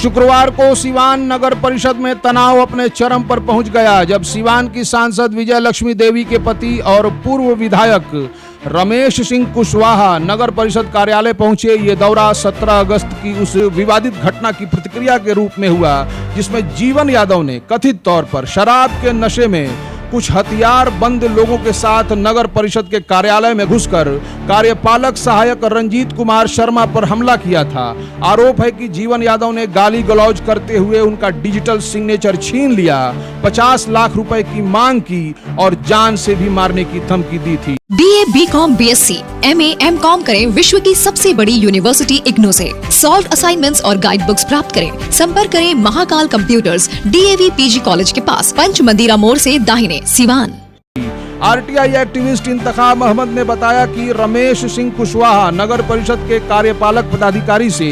शुक्रवार को सीवान नगर परिषद में तनाव अपने चरम पर पहुंच गया जब सीवान की सांसद विजय लक्ष्मी देवी के पति और पूर्व विधायक रमेश सिंह कुशवाहा नगर परिषद कार्यालय पहुंचे। ये दौरा 17 अगस्त की उस विवादित घटना की प्रतिक्रिया के रूप में हुआ जिसमें जीवन यादव ने कथित तौर पर शराब के नशे में कुछ हथियार बंद लोगों के साथ नगर परिषद के कार्यालय में घुसकर कार्यपालक सहायक रंजीत कुमार शर्मा पर हमला किया था। आरोप है कि जीवन यादव ने गाली गलौज करते हुए उनका डिजिटल सिग्नेचर छीन लिया, 50 लाख रुपए की मांग की और जान से भी मारने की धमकी दी थी। BA, BCom, BSc, MA, MCom करें विश्व की सबसे बड़ी यूनिवर्सिटी इग्नू से। सॉल्व असाइनमेंट्स और गाइड बुक्स प्राप्त करें। संपर्क करें Mahakal computers, DAV PG college के पास, पंच मंदिरा मोड़ से दाहिने, सिवान। RTI एक्टिविस्ट इंतखाब अहमद ने बताया कि रमेश सिंह कुशवाहा नगर परिषद के कार्यपालक पदाधिकारी से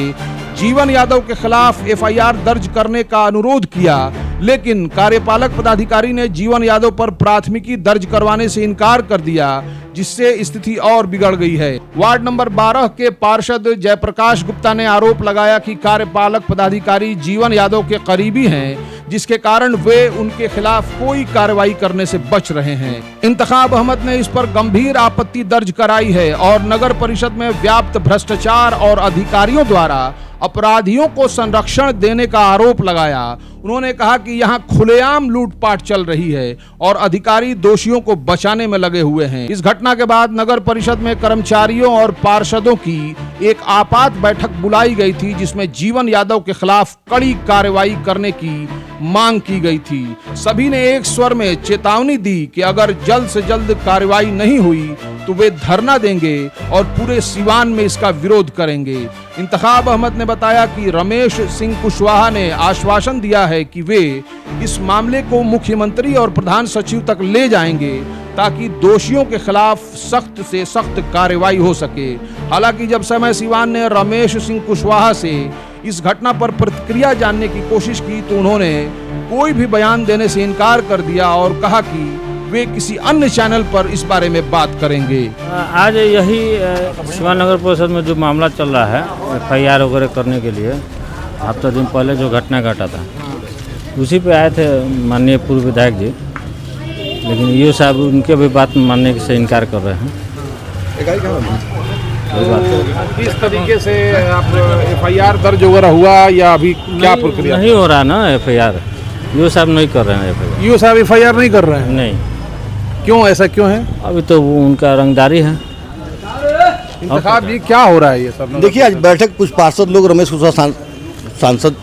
जीवन यादव के खिलाफ FIR दर्ज करने का अनुरोध किया, लेकिन कार्यपालक पदाधिकारी ने जीवन यादव पर प्राथमिकी दर्ज करवाने से इनकार कर दिया, जिससे स्थिति और बिगड़ गई है। वार्ड नंबर 12 के पार्षद जयप्रकाश गुप्ता ने आरोप लगाया कि कार्यपालक पदाधिकारी जीवन यादव के करीबी हैं, जिसके कारण वे उनके खिलाफ कोई कार्रवाई करने से बच रहे हैं। इंतखाब अहमद ने इस पर गंभीर आपत्ति दर्ज कराई है और नगर परिषद में व्याप्त भ्रष्टाचार और अधिकारियों द्वारा अपराधियों को संरक्षण देने का आरोप लगाया। उन्होंने कहा कि यहां खुलेआम लूटपाट चल रही है और अधिकारी दोषियों को बचाने में लगे हुए हैं। इस घटना के बाद नगर परिषद में कर्मचारियों और पार्षदों की एक आपात बैठक बुलाई गई थी, जिसमें जीवन यादव के खिलाफ कड़ी कार्रवाई करने की मांग की गई थी। सभी ने एक स्वर में चेतावनी दी कि अगर जल्द से जल्द कार्रवाई नहीं हुई तो वे धरना देंगे और पूरे सिवान में इसका विरोध करेंगे। इंतखाब अहमद ने बताया कि रमेश सिंह कुशवाहा ने आश्वासन दिया है कि वे इस मामले को मुख्यमंत्री और प्रधान सचिव तक ले जाएंगे ताकि दोषियों के खिलाफ सख्त से सख्त कार्रवाई हो सके। हालांकि जब समय सिवान ने रमेश सिंह कुशवाहा से इस घटना पर प्रतिक्रिया जानने की कोशिश की तो उन्होंने कोई भी बयान देने से इनकार कर दिया और कहा कि वे किसी अन्य चैनल पर इस बारे में बात करेंगे। आज यही सिवान नगर परिषद में जो मामला चल रहा है FIR वगैरह करने के लिए, हफ्ता दिन पहले जो घटना घटा था उसी पे आए थे माननीय पूर्व विधायक जी, लेकिन ये साहब उनके भी बात मानने से इनकार कर रहे हैं। किस तरीके से आप FIR दर्ज वगैरह हुआ या अभी क्या प्रक्रिया? नहीं हो रहा ना FIR, ये साहब नहीं कर रहे हैं FIR। ये साहब FIR नहीं कर रहे हैं? नहीं। क्यों, ऐसा क्यों है? अभी तो वो उनका रंगदारी है। इंतखाब ये क्या हो रहा है ये सब? देखिए, आज बैठक कुछ पार्षद लोग रमेश कुशवाहा सांसद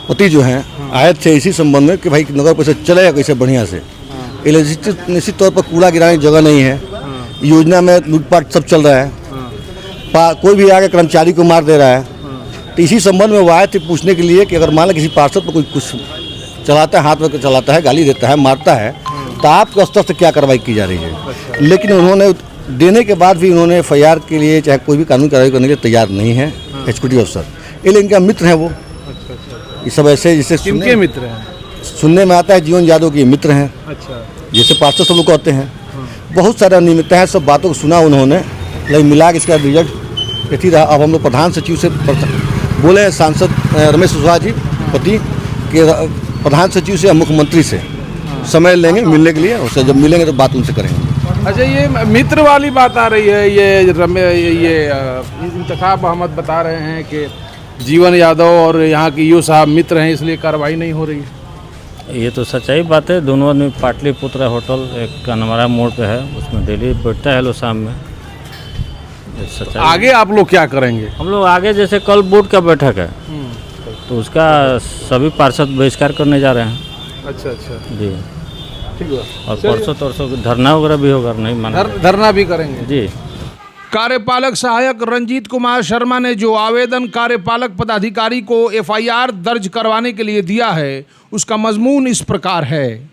पति जो हैं आए थे इसी संबंध में कि भाई नगर परिषद चलेगा कैसे बढ़िया से। निश्चित तौर पर कूड़ा गिराने की जगह नहीं है, योजना में लूटपाट सब चल रहा है, कोई भी आके कर्मचारी को मार दे रहा है। तो इसी संबंध में वो आए थे पूछने के लिए कि अगर मान लो किसी पार्षद पर कोई कुछ चलाता है, हाथ में चलाता है, गाली देता है, मारता है, तो आपके स्तर से क्या कार्रवाई की जा रही है। लेकिन उन्होंने देने के बाद भी उन्होंने FIR के लिए चाहे कोई भी कानूनी कार्रवाई करने के लिए तैयार नहीं है एग्जीक्यूटिव अफसर। इसलिए इनका मित्र हैं वो। ये सब ऐसे जैसे किनके मित्र हैं? सुनने में आता है जीवन यादव के मित्र हैं। अच्छा। जैसे पार्षद सब लोग कहते हैं। बहुत सारा अनियमितता है, सब बातों को सुना उन्होंने, लेकिन मिला के इसका रिजल्ट यही रहा। अब हम लोग प्रधान सचिव से बोले, सांसद रमेश कुशवाहा जी पति के प्रधान सचिव से, मुख्यमंत्री से समय लेंगे मिलने के लिए, उससे जब मिलेंगे तो बात उनसे करेंगे। अच्छा, ये मित्र वाली बात आ रही है, ये इंतखाब अहमद बता रहे हैं कि जीवन यादव और यहाँ की यू साहब मित्र हैं, इसलिए कार्रवाई नहीं हो रही है। ये तो सच्चाई बात है। दोनों आदमी पाटलिपुत्र होटल एक कनमरा मोड़ पे है, उसमें डेली बैठता है लोग शाम में। आगे आप लोग क्या करेंगे? हम लोग आगे जैसे कल बोर्ड का बैठक है तो उसका सभी पार्षद बहिष्कार करने जा रहे हैं। अच्छा जी, ठीक है। और परसों धरना वगैरह भी होगा, नहीं माना धरना भी करेंगे जी। कार्यपालक सहायक रंजीत कुमार शर्मा ने जो आवेदन कार्यपालक पदाधिकारी को FIR दर्ज करवाने के लिए दिया है उसका मजमून इस प्रकार है।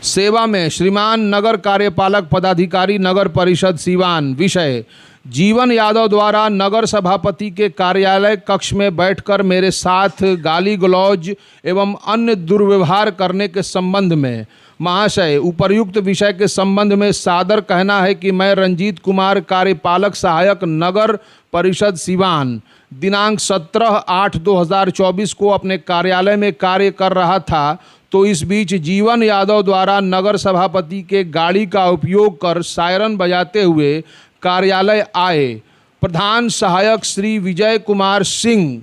सेवा में श्रीमान नगर कार्यपालक पदाधिकारी नगर परिषद सिवान। विषय: जीवन यादव द्वारा नगर सभापति के कार्यालय कक्ष में बैठकर मेरे साथ गाली गलौज एवं अन्य दुर्व्यवहार करने के संबंध में। महाशय, उपर्युक्त विषय के संबंध में सादर कहना है कि मैं रंजीत कुमार कार्यपालक सहायक नगर परिषद सिवान दिनांक 17/8/2024 को अपने कार्यालय में कार्य कर रहा था, तो इस बीच जीवन यादव द्वारा नगर सभापति के गाड़ी का उपयोग कर सायरन बजाते हुए कार्यालय आए। प्रधान सहायक श्री विजय कुमार सिंह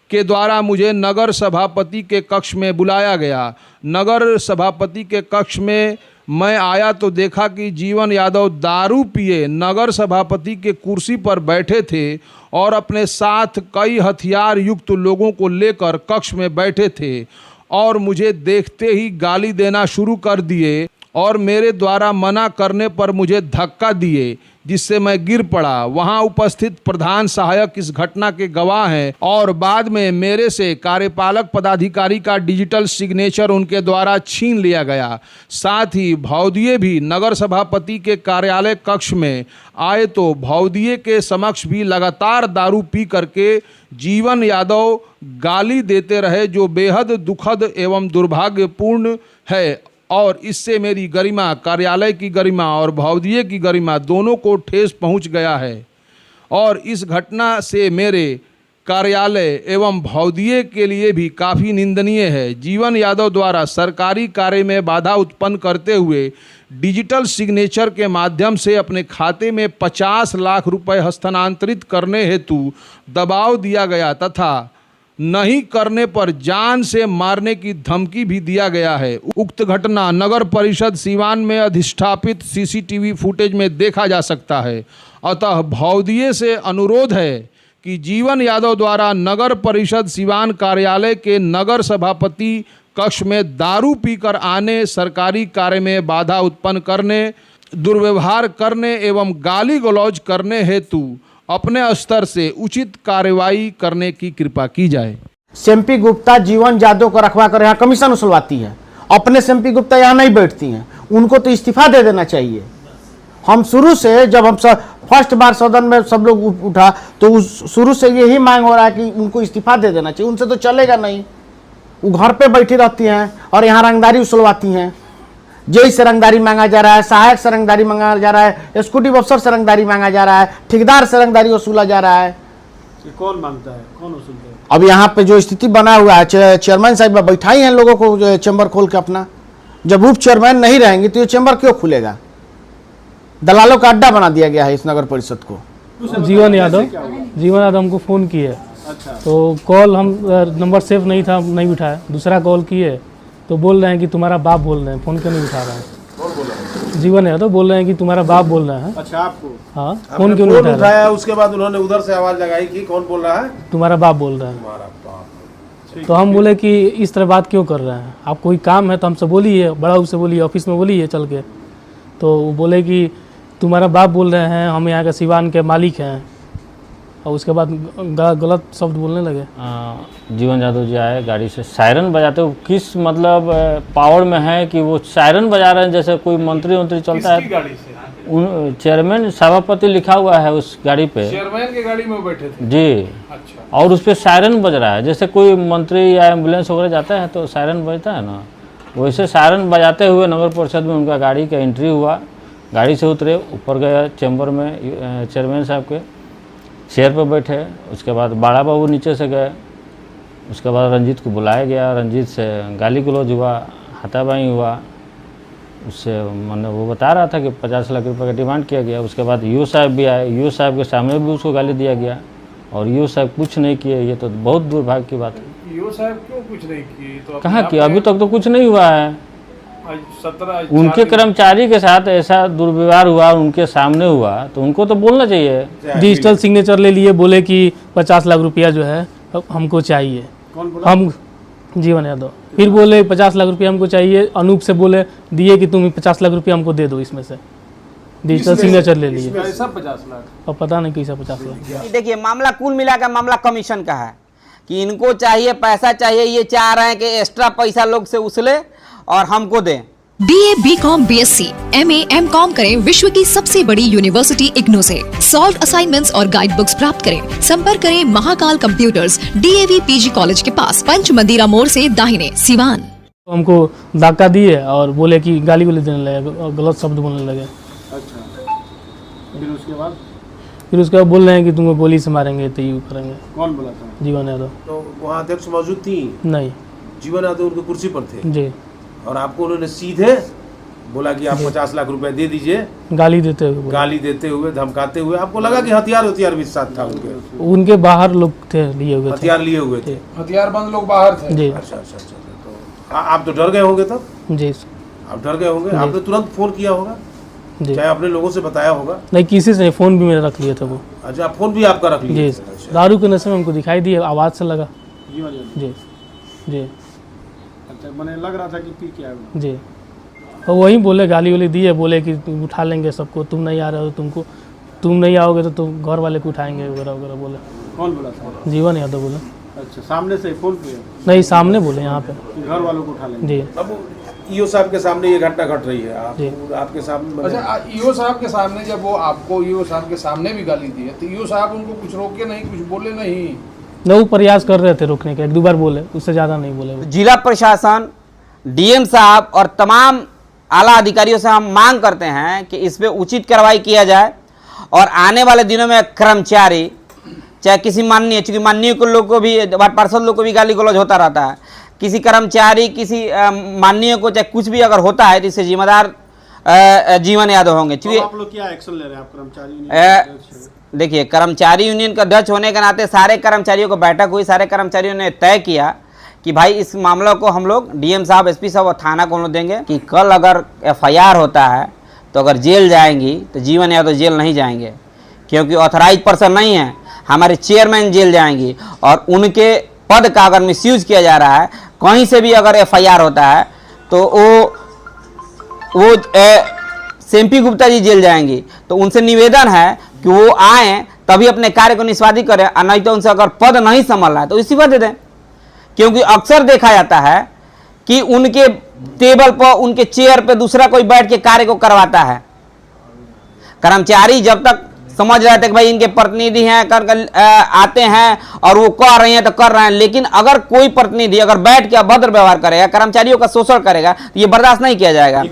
के द्वारा मुझे नगर सभापति के कक्ष में बुलाया गया। नगर सभापति के कक्ष में मैं आया तो देखा कि जीवन यादव दारू पिए नगर सभापति के कुर्सी पर बैठे थे और अपने साथ कई हथियार युक्त लोगों को लेकर कक्ष में बैठे थे और मुझे देखते ही गाली देना शुरू कर दिए और मेरे द्वारा मना करने पर मुझे धक्का दिए, जिससे मैं गिर पड़ा। वहां उपस्थित प्रधान सहायक इस घटना के गवाह हैं और बाद में मेरे से कार्यपालक पदाधिकारी का डिजिटल सिग्नेचर उनके द्वारा छीन लिया गया। साथ ही भौदिये भी नगर सभापति के कार्यालय कक्ष में आए तो भौदिये के समक्ष भी लगातार दारू पी करके जीवन यादव गाली देते रहे, जो बेहद दुखद एवं दुर्भाग्यपूर्ण है और इससे मेरी गरिमा, कार्यालय की गरिमा और भौदिये की गरिमा दोनों को ठेस पहुंच गया है और इस घटना से मेरे कार्यालय एवं भौदिये के लिए भी काफ़ी निंदनीय है। जीवन यादव द्वारा सरकारी कार्य में बाधा उत्पन्न करते हुए डिजिटल सिग्नेचर के माध्यम से अपने खाते में 50 लाख रुपए हस्तांतरित करने हेतु दबाव दिया गया तथा नहीं करने पर जान से मारने की धमकी भी दिया गया है। उक्त घटना नगर परिषद सीवान में अधिष्ठापित सीसीटीवी फुटेज में देखा जा सकता है। अतः भौदिये से अनुरोध है कि जीवन यादव द्वारा नगर परिषद सीवान कार्यालय के नगर सभापति कक्ष में दारू पीकर आने, सरकारी कार्य में बाधा उत्पन्न करने, दुर्व्यवहार करने एवं गाली गलौज करने हेतु अपने स्तर से उचित कार्रवाई करने की कृपा की जाए। सेम्पी गुप्ता जीवन यादव को रखवा कर यहाँ कमीशन उछलवाती है, अपने सेम्पी गुप्ता यहाँ नहीं बैठती हैं, उनको तो इस्तीफा दे देना चाहिए। हम शुरू से जब हम फर्स्ट बार सदन में सब लोग उठा तो शुरू से यही मांग हो रहा है कि उनको इस्तीफा दे देना चाहिए, उनसे तो चलेगा नहीं। वो घर पे बैठी रहती हैं और यहाँ रंगदारी उछलवाती हैं। जेई से रंगदारी मांगा जा रहा है, सहायक से रंगदारी मांगा जा रहा है, एक्जीक्यूटिव अफसर से रंगदारी मांगा जा रहा है, ठेकेदार से रंगदारी वसूला जा रहा है। कौन मांगता है, कौन वसूलता है? अब यहाँ पे जो स्थिति बना हुआ है, चेयरमैन साहब बैठाई हैं लोगों को चैम्बर खोल के अपना। जब उप चेयरमैन नहीं रहेंगे तो ये चैम्बर क्यों खुलेगा? दलालों का अड्डा बना दिया गया है इस नगर परिषद को। जीवन यादव हमको फ़ोन किए। अच्छा। तो कॉल हम नंबर सेव नहीं था, नहीं उठाया, दूसरा कॉल किए तो बोल रहे हैं कि तुम्हारा बाप बोल रहे हैं, फ़ोन क्यों नहीं उठा रहे हैं? कौन बोल रहा है? जीवन यादव बोल रहे हैं कि तुम्हारा बाप बोल रहे हैं। अच्छा, आपको? हाँ, फ़ोन क्यों नहीं उठा रहा है? उसके बाद उन्होंने उधर से आवाज़ लगाई कि कौन बोल रहा है? तुम्हारा बाप बोल रहा है। तुम्हारा बाप। तो हम बोले कि इस तरह बात क्यों कर रहे हैं, आप कोई काम है तो हमसे बोलिए, बड़ा उससे बोलिए, ऑफिस में बोलिए चल के। तो वो बोले कि तुम्हारा बाप बोल रहे हैं, हम यहाँ के सिवान के मालिक हैं, और उसके बाद गलत शब्द बोलने लगे। जीवन यादव जी आए गाड़ी से सायरन बजाते हुए, किस मतलब पावर में है कि वो सायरन बजा रहे हैं जैसे कोई मंत्री चलता है। गाड़ी से? उन चेयरमैन सभापति लिखा हुआ है उस गाड़ी पे, चेयरमैन की गाड़ी में बैठे थे जी। अच्छा। और उस पर सायरन बज रहा है, जैसे कोई मंत्री या एम्बुलेंस वगैरह जाता है तो सायरन बजता है ना, वैसे सायरन बजाते हुए नगर परिषद में उनका गाड़ी का एंट्री हुआ। गाड़ी से उतरे, ऊपर गए चैम्बर में चेयरमैन साहब के चेयर पर बैठे। उसके बाद बाड़ा बाबू नीचे से गए। उसके बाद रंजीत को बुलाया गया, रंजीत से गाली गलौज हुआ, हाथापाई हुआ। उससे मैंने वो बता रहा था कि 50 लाख रुपए का डिमांड किया गया। उसके बाद यूओ साहब भी आए, यूओ साहब के सामने भी उसको गाली दिया गया और यूओ साहब कुछ नहीं किए। ये तो बहुत दुर्भाग्य की बात है। यूओ साहब क्यों कुछ नहीं किए? तो कहाँ किया? अभी तक तो कुछ नहीं हुआ है। 17 उनके कर्मचारी के साथ ऐसा दुर्व्यवहार हुआ, उनके सामने हुआ, तो उनको तो बोलना चाहिए। डिजिटल सिग्नेचर ले लिए, बोले कि 50 लाख रुपया जो है हमको चाहिए। कौन बोला? हम जीवन यादव। फिर बोले 50 लाख रुपया हमको चाहिए। अनूप से बोले दिए कि तुम 50 लाख रुपया हमको दे दो इसमें से। डिजिटल सिग्नेचर ले लिए। कैसा 50 लाख? अब पता नहीं कैसा 50 लाख। देखिए, मामला कुल मिलाकर मामला कमीशन का है कि इनको चाहिए, पैसा चाहिए, ये चाह रहे हैं कि एक्स्ट्रा पैसा लोग से उछले और हमको दें। BA, BCom, BSc, MA, MCom करें विश्व की सबसे बड़ी यूनिवर्सिटी इग्नू से। सॉल्व असाइनमेंट्स और गाइड बुक्स प्राप्त करें। संपर्क करें Mahakal computers, DAV PG college के पास, पंच मंदिरा मोड़ से दाहिने, सिवान। हमको धक्का दिए और बोले कि गाली देने लगे, गलत शब्द बोलने लगे। अच्छा, फिर उसके बाद फिर उसके बाद बोल रहे हैं कि तुमको गोली से मारेंगे, तो ये करेंगे। कौन बोला था? जीवन यादव। तो वहाँ अध्यक्ष मौजूद थी? नहीं जीवन यादव उनकी कुर्सी पर थे जी, और आपको उन्होंने सीधे बोला कि आप 50 लाख रुपए दे दीजिए, गाली देते हुए बोला। गाली देते हुए, धमकाते हुए। आपको लगा कि हथियार भी साथ था उनके? उनके बाहर लोग थे, लिए हुए थे हथियार लिए हुए थे? हथियारबंद लोग बाहर थे। जी अच्छा अच्छा अच्छा। तो आप तो डर गए होंगे तब? जी आप डर गए होंगे, आपने तुरंत फोन किया होगा, जी। चाहे अपने लोगों से बताया होगा? नहीं, किसी से नहीं, फ़ोन भी मेरा रख लिया था वो। अच्छा, फोन भी आपका रख लिया? जी, दारू के नशे में हमको दिखाई दिया, आवाज़ से लगा। जी जी अच्छा, मैंने लग रहा था कि पी के आया। जी, और वही बोले, गाली वाली दिए, बोले कि तुम उठा लेंगे सबको, तुम नहीं आ रहे हो, तुम नहीं आओगे तो तुम घर वाले को उठाएंगे वगैरह वगैरह बोले। कौन बोला था? जीवन यादव बोले। अच्छा, सामने से फोन पे? नहीं, सामने बोले यहाँ पे। घर वालों को उठा लेंगे? जी। अब ईओ साहब के सामने ये घटना घट रही है, आपके सामने? अच्छा, ईओ साहब के सामने जब वो आपको ईओ साहब के सामने भी गाली दी है, तो ईओ साहब उनको कुछ रोके नहीं, कुछ बोले नहीं? न, वो प्रयास कर रहे थे रोकने का, 1-2 बार बोले, उससे ज़्यादा नहीं बोले वो। जिला प्रशासन, डीएम साहब और तमाम आला अधिकारियों से हम मांग करते हैं कि इस पे उचित कार्रवाई किया जाए और आने वाले दिनों में कर्मचारी, चाहे किसी माननीय, चूँकि माननीय को लोग को भी, पार्षद लोग को भी गाली गलौज होता रहता है, किसी कर्मचारी, किसी माननीय को चाहे कुछ भी अगर होता है तो इससे जिम्मेदार जीवन यादव होंगे। तो आप लोग क्या एक्शन ले रहे हैं? आप कर्मचारी देखिए, कर्मचारी यूनियन का अध्यक्ष होने के नाते सारे कर्मचारियों को बैठक हुई, सारे कर्मचारियों ने तय किया कि भाई इस मामला को हम लोग डीएम साहब, एसपी साहब और थाना को हम लोग देंगे कि कल अगर एफआईआर होता है तो अगर जेल जाएंगी तो जीवन यादव जेल नहीं जाएंगे, क्योंकि ऑथराइज पर्सन नहीं है, हमारे चेयरमैन जेल जाएंगी। और उनके पद का अगर मिसयूज किया जा रहा है, कहीं से भी अगर एफआईआर होता है तो वो सेम्पी गुप्ता जी जेल जाएंगी। तो उनसे निवेदन है कि वो आएँ तभी अपने कार्य को निष्पादित करें, और नहीं तो उनसे अगर पद नहीं संभाल रहा है तो इस्तीफा दे दें। क्योंकि अक्सर देखा जाता है कि उनके टेबल पर, उनके चेयर पे दूसरा कोई बैठ के कार्य को करवाता है। कर्मचारी जब तक समझ रहे थे कि भाई इनके प्रतिनिधि हैं, आते हैं और वो कर रहे हैं तो कर रहे हैं, लेकिन अगर कोई प्रतिनिधि अगर बैठ के अभद्र व्यवहार करेगा, कर्मचारियों का शोषण करेगा, तो ये बर्दाश्त नहीं किया जाएगा।